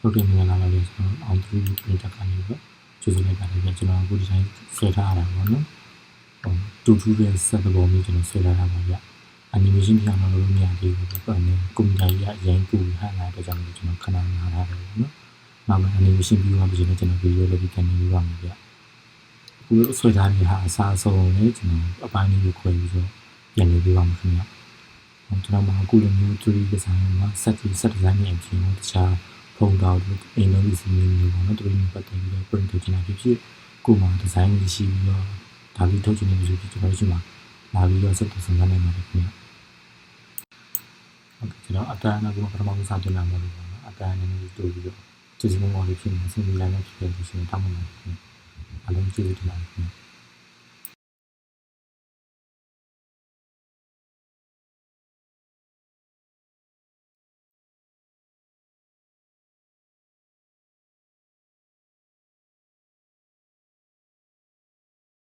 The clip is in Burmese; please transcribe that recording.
ဟုတ်ကဲ့မင်္ဂလာပါဗျာကျွန်တော်အောင်သူပြည်တက်ကနေပြီးတော့ကျေးဇူးလိုက်ပါတယ်ဗျာကျွန်တော်အခုဒီတိုင်းဆွဲထားရတာပေါ့နော်တူတူတဲ့ဆက်သဘောမျိုးကျွန်တော်ဆွဲထားတာပါဗျာ animation ပြန်လာလို့မရသေးဘူးပေါ့နော်ကွန်ပျူတာကြီးအရင်ကူဟန်လာတဲ့ကြောင့်ကျွန်တော်ခဏနားထားတယ်ပေါ့နော်နောက်မှ animation ပြီးသွားပြီကျွန်တော် video လုပ်ပြီးကန်နေပါမယ်ဗျာအခုဆွဲထားတဲ့ဟာအစားအဆုံးနဲ့ကျွန်တော်အပိုင်းလေးကိုခွဲပြီးတော့ပြန်နေပြပါမယ်ခင်ဗျာကျွန်တော်မှအခုလိုမျိုး 3D design မှာ set design နဲ့အပြင်တခြားဖုန်းတောက်အိမ်လုံးစီမင်းမျိုးပေါ့နော်တူညီပတ်တယ်ပြီးတော့ print ထုတ်ချင်တာဖြစ်ကိုမှ design ရှိပြီးတော့ဒါပြီးထုတ်ချင်တဲ့လူတွေကျွန်တော်ရှိမှာလာပြီးတော့ဆက်သွယ်နေနိုင်ပါတယ်ခင်ဗျာဟုတ်ကဲ့ကျွန်တော်အတန်းကပထမဆုံးစတင်လာမှာလို့ပေါ့နော်အတန်းနဲ့တူပြီးတော့ကျေးဇူးမော်လေးဖြစ်နေစင်ပြီးလိုက်နေဖြစ်ဖြစ်ရှင်တောင်းပါမယ်ခင်ဗျာအလုံးကျေးဇူးတင်ပါတယ်ခင်ဗျာ